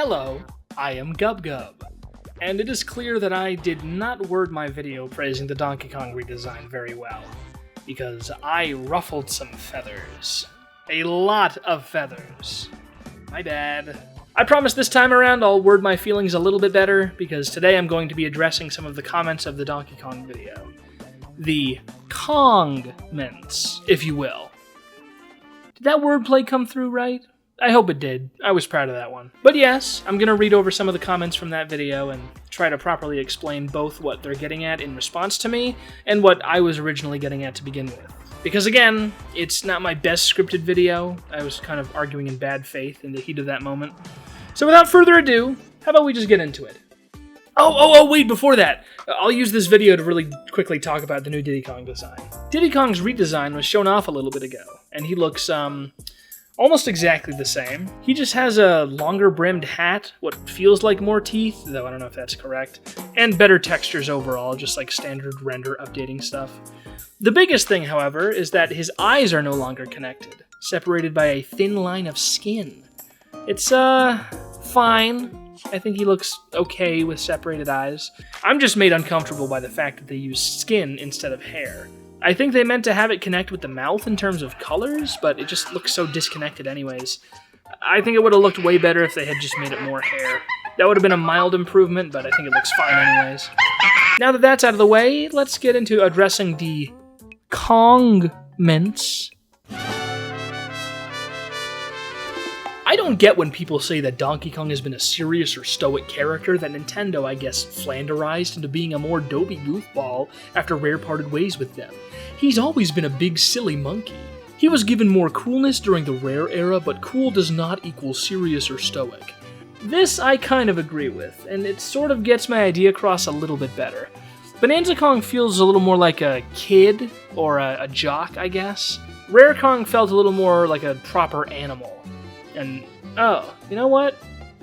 Hello, I am GubGub, and it is clear that I did not word my video praising the Donkey Kong redesign very well, because I ruffled some feathers. A lot of feathers. My bad. I promise this time around I'll word my feelings a little bit better, because today I'm going to be addressing some of the comments of the Donkey Kong video. The KONG-mments, if you will. Did that wordplay come through right? I hope it did. I was proud of that one. But yes, I'm going to read over some of the comments from that video and try to properly explain both what they're getting at in response to me and what I was originally getting at to begin with. Because again, it's not my best scripted video. I was kind of arguing in bad faith in the heat of that moment. So without further ado, how about we just get into it? Wait, before that, I'll use this video to really quickly talk about the new Diddy Kong design. Diddy Kong's redesign was shown off a little bit ago, and he looks, almost exactly the same. He just has a longer brimmed hat, what feels like more teeth, though I don't know if that's correct, and better textures overall, just like standard render updating stuff. The biggest thing, however, is that his eyes are no longer connected, separated by a thin line of skin. It's, fine. I think he looks okay with separated eyes. I'm just made uncomfortable by the fact that they use skin instead of hair. I think they meant to have it connect with the mouth in terms of colors, but it just looks so disconnected anyways. I think it would have looked way better if they had just made it more hair. That would have been a mild improvement, but I think it looks fine anyways. Now that that's out of the way, let's get into addressing the KONG-mments. I don't get when people say that Donkey Kong has been a serious or stoic character that Nintendo, I guess, flanderized into being a more dopey goofball after Rare parted ways with them. He's always been a big silly monkey. He was given more coolness during the Rare era, but cool does not equal serious or stoic. This I kind of agree with, and it sort of gets my idea across a little bit better. Bonanza Kong feels a little more like a kid, or a jock, I guess. Rare Kong felt a little more like a proper animal. And, oh, you know what?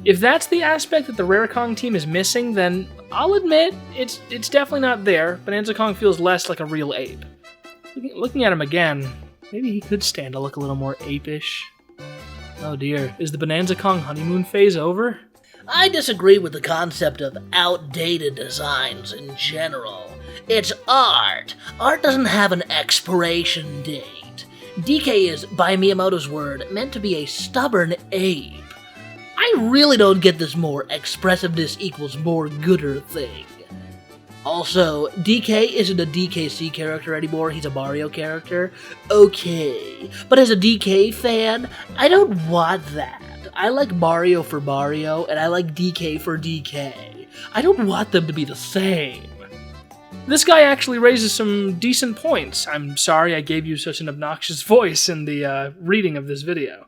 If that's the aspect that the Rare Kong team is missing, then I'll admit, it's definitely not there. Bonanza Kong feels less like a real ape. Looking at him again, maybe he could stand to look a little more ape-ish. Oh dear, is the Bonanza Kong honeymoon phase over? I disagree with the concept of outdated designs in general. It's art. Art doesn't have an expiration date. DK is, by Miyamoto's word, meant to be a stubborn ape. I really don't get this more expressiveness equals more gooder thing. Also, DK isn't a DKC character anymore, he's a Mario character. Okay, but as a DK fan, I don't want that. I like Mario for Mario, and I like DK for DK. I don't want them to be the same. This guy actually raises some decent points. I'm sorry I gave you such an obnoxious voice in the reading of this video.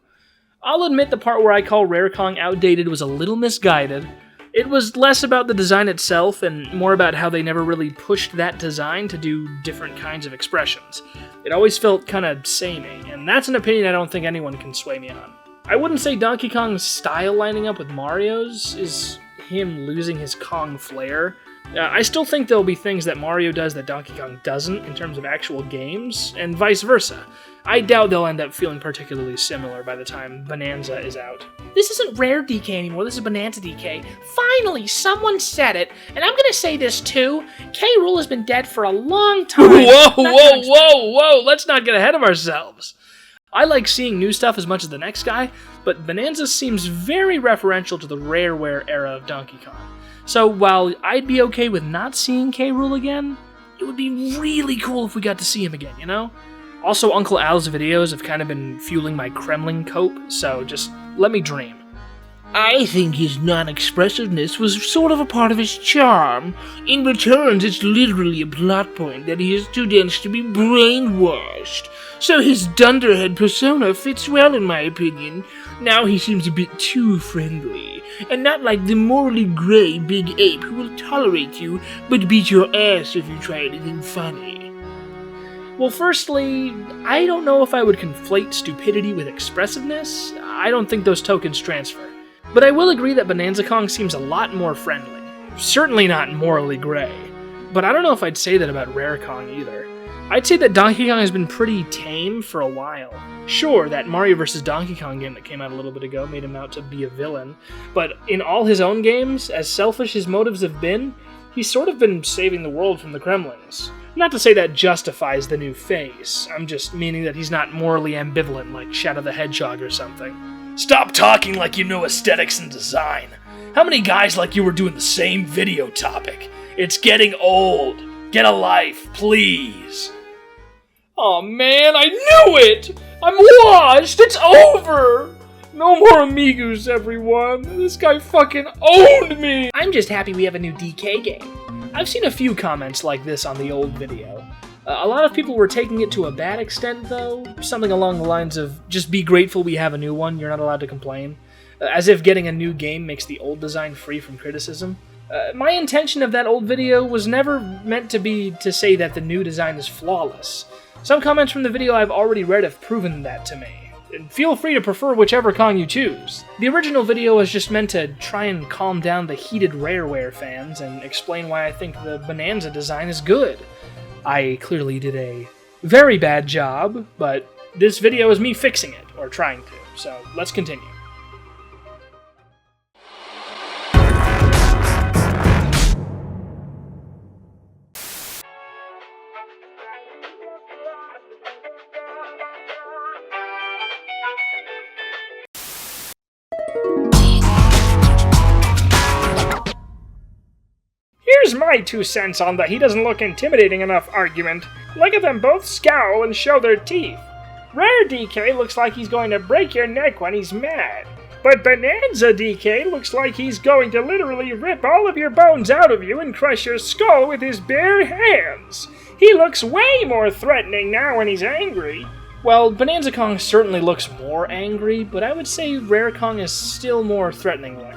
I'll admit the part where I call Rare Kong outdated was a little misguided. It was less about the design itself and more about how they never really pushed that design to do different kinds of expressions. It always felt kind of samey, and that's an opinion I don't think anyone can sway me on. I wouldn't say Donkey Kong's style lining up with Mario's is him losing his Kong flair. I still think there'll be things that Mario does that Donkey Kong doesn't in terms of actual games, and vice versa. I doubt they'll end up feeling particularly similar by the time Bonanza is out. This isn't Rare DK anymore, this is Bonanza DK. Finally, someone said it, and I'm gonna say this too. K. Rool has been dead for a long time. Whoa, let's not get ahead of ourselves. I like seeing new stuff as much as the next guy, but Bonanza seems very referential to the Rareware era of Donkey Kong. So while I'd be okay with not seeing K. Rool again, it would be really cool if we got to see him again, you know? Also, Uncle Al's videos have kind of been fueling my Kremlin cope, so just let me dream. I think his non-expressiveness was sort of a part of his charm. In returns, it's literally a plot point that he is too dense to be brainwashed. So his dunderhead persona fits well in my opinion. Now he seems a bit too friendly, and not like the morally grey big ape who will tolerate you, but beat your ass if you try anything funny. Well, firstly, I don't know if I would conflate stupidity with expressiveness. I don't think those tokens transfer. But I will agree that Bonanza Kong seems a lot more friendly. Certainly not morally grey. But I don't know if I'd say that about Rare Kong either. I'd say that Donkey Kong has been pretty tame for a while. Sure, that Mario vs. Donkey Kong game that came out a little bit ago made him out to be a villain, but in all his own games, as selfish his motives have been, he's sort of been saving the world from the Kremlings. Not to say that justifies the new face, I'm just meaning that he's not morally ambivalent like Shadow the Hedgehog or something. Stop talking like you know aesthetics and design. How many guys like you were doing the same video topic? It's getting old. Get a life, please. Oh man, I knew it! I'm washed! It's over! No more amigos, everyone. This guy fucking owned me! I'm just happy we have a new DK game. I've seen a few comments like this on the old video. A lot of people were taking it to a bad extent, though. Something along the lines of, just be grateful we have a new one, you're not allowed to complain. As if getting a new game makes the old design free from criticism. My intention of that old video was never meant to be to say that the new design is flawless. Some comments from the video I've already read have proven that to me. And feel free to prefer whichever Kong you choose. The original video was just meant to try and calm down the heated Rareware fans and explain why I think the Bonanza design is good. I clearly did a very bad job, but this video is me fixing it, or trying to, so let's continue. Here's my 2 cents on the he doesn't look intimidating enough argument. Look at them both scowl and show their teeth. Rare DK looks like he's going to break your neck when he's mad. But Bonanza DK looks like he's going to literally rip all of your bones out of you and crush your skull with his bare hands. He looks way more threatening now when he's angry. Well, Bonanza Kong certainly looks more angry, but I would say Rare Kong is still more threatening looking.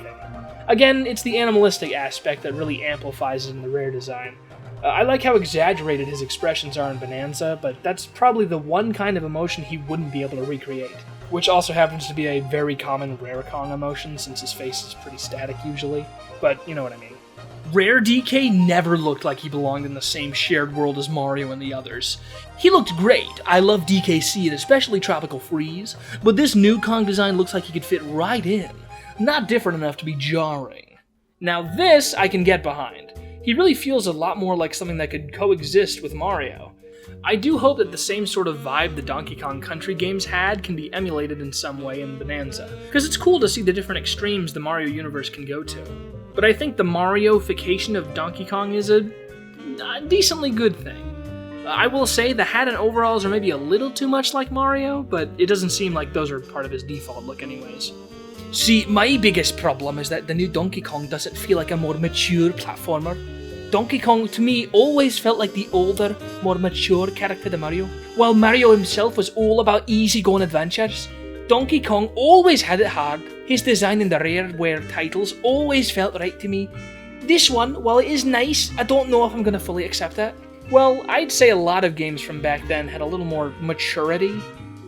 Again, it's the animalistic aspect that really amplifies it in the Rare design. I like how exaggerated his expressions are in Bonanza, but that's probably the one kind of emotion he wouldn't be able to recreate, which also happens to be a very common Rare Kong emotion since his face is pretty static usually, but you know what I mean. Rare DK never looked like he belonged in the same shared world as Mario and the others. He looked great, I love DKC and especially Tropical Freeze, but this new Kong design looks like he could fit right in. Not different enough to be jarring. Now this I can get behind. He really feels a lot more like something that could coexist with Mario. I do hope that the same sort of vibe the Donkey Kong Country games had can be emulated in some way in Bonanza, because it's cool to see the different extremes the Mario universe can go to. But I think the Mario-fication of Donkey Kong is a decently good thing. I will say the hat and overalls are maybe a little too much like Mario, but it doesn't seem like those are part of his default look anyways. See, my biggest problem is that the new Donkey Kong doesn't feel like a more mature platformer. Donkey Kong, to me, always felt like the older, more mature character than Mario. While Mario himself was all about easygoing adventures, Donkey Kong always had it hard. His design in the Rareware titles always felt right to me. This one, while it is nice, I don't know if I'm going to fully accept it. Well, I'd say a lot of games from back then had a little more maturity,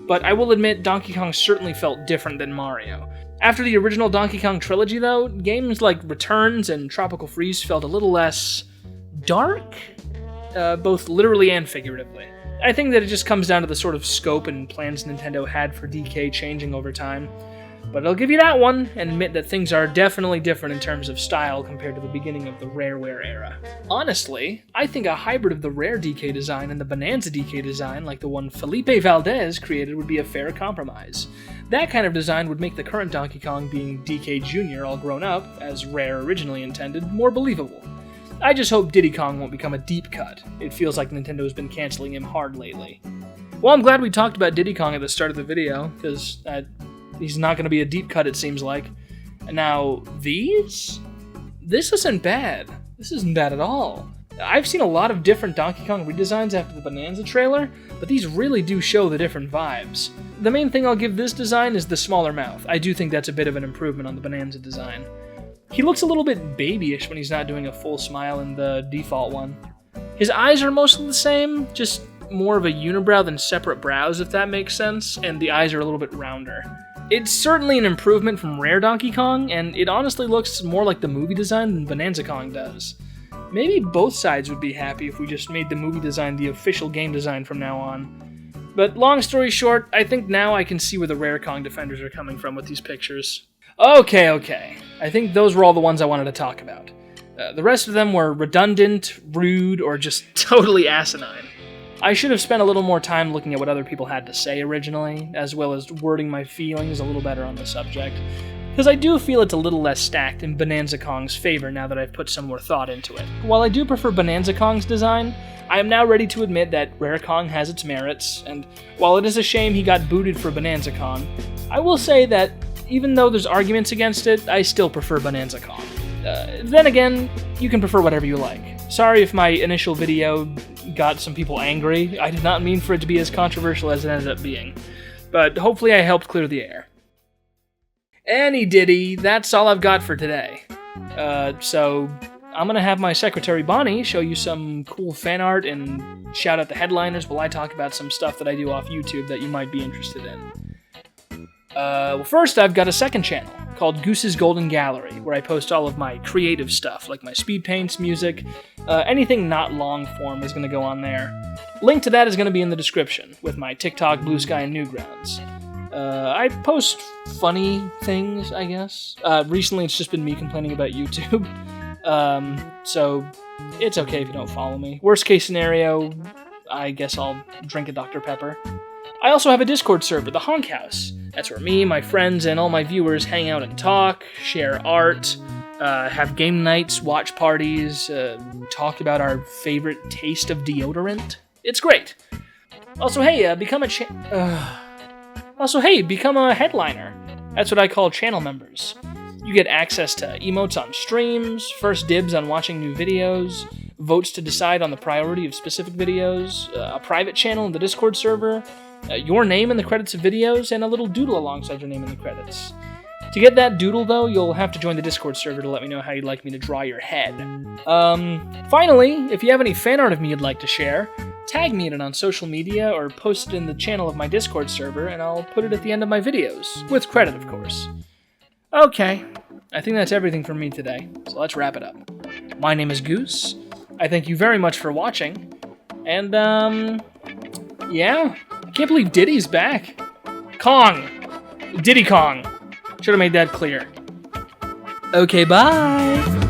but I will admit Donkey Kong certainly felt different than Mario. After the original Donkey Kong trilogy, though, games like Returns and Tropical Freeze felt a little less dark, both literally and figuratively. I think that it just comes down to the sort of scope and plans Nintendo had for DK changing over time. But I'll give you that one, and admit that things are definitely different in terms of style compared to the beginning of the Rareware era. Honestly, I think a hybrid of the Rare DK design and the Bonanza DK design, like the one Felipe Valdez created, would be a fair compromise. That kind of design would make the current Donkey Kong being DK Jr. all grown up, as Rare originally intended, more believable. I just hope Diddy Kong won't become a deep cut. It feels like Nintendo's been canceling him hard lately. Well, I'm glad we talked about Diddy Kong at the start of the video, because he's not going to be a deep cut, it seems like. And now, these? This isn't bad. This isn't bad at all. I've seen a lot of different Donkey Kong redesigns after the Bonanza trailer, but these really do show the different vibes. The main thing I'll give this design is the smaller mouth. I do think that's a bit of an improvement on the Bonanza design. He looks a little bit babyish when he's not doing a full smile in the default one. His eyes are mostly the same, just more of a unibrow than separate brows, if that makes sense, and the eyes are a little bit rounder. It's certainly an improvement from Rare Donkey Kong, and it honestly looks more like the movie design than Bonanza Kong does. Maybe both sides would be happy if we just made the movie design the official game design from now on. But long story short, I think now I can see where the Rare Kong defenders are coming from with these pictures. Okay. I think those were all the ones I wanted to talk about. The rest of them were redundant, rude, or just totally asinine. I should have spent a little more time looking at what other people had to say originally, as well as wording my feelings a little better on the subject, because I do feel it's a little less stacked in Bonanza Kong's favor now that I've put some more thought into it. While I do prefer Bonanza Kong's design, I am now ready to admit that Rare Kong has its merits, and while it is a shame he got booted for Bonanza Kong, I will say that even though there's arguments against it, I still prefer Bonanza Kong. Then again, you can prefer whatever you like. Sorry if my initial video got some people angry. I did not mean for it to be as controversial as it ended up being, but hopefully I helped clear the air. Any diddy, that's all I've got for today. So I'm gonna have my secretary Bonnie show you some cool fan art and shout out the headliners while I talk about some stuff that I do off YouTube that you might be interested in. Well, first I've got a second channel called Goose's Golden Gallery, where I post all of my creative stuff, like my speed paints, music, anything not long form is going to go on there. Link to that is going to be in the description, with my TikTok, Blue Sky, and Newgrounds. I post funny things, I guess. Recently it's just been me complaining about YouTube, so it's okay if you don't follow me. Worst case scenario, I guess I'll drink a Dr. Pepper. I also have a Discord server, the Honk House. That's where me, my friends, and all my viewers hang out and talk, share art, have game nights, watch parties, talk about our favorite taste of deodorant. It's great. Also, hey, become a headliner. That's what I call channel members. You get access to emotes on streams, first dibs on watching new videos, votes to decide on the priority of specific videos, a private channel in the Discord server, your name in the credits of videos, and a little doodle alongside your name in the credits. To get that doodle, though, you'll have to join the Discord server to let me know how you'd like me to draw your head. Finally, if you have any fan art of me you'd like to share, tag me in it on social media or post it in the channel of my Discord server, and I'll put it at the end of my videos, with credit, of course. Okay, I think that's everything from me today, so let's wrap it up. My name is Goose. I thank you very much for watching, and, yeah, I can't believe Diddy's back. Kong! Diddy Kong! Should have made that clear. Okay, bye!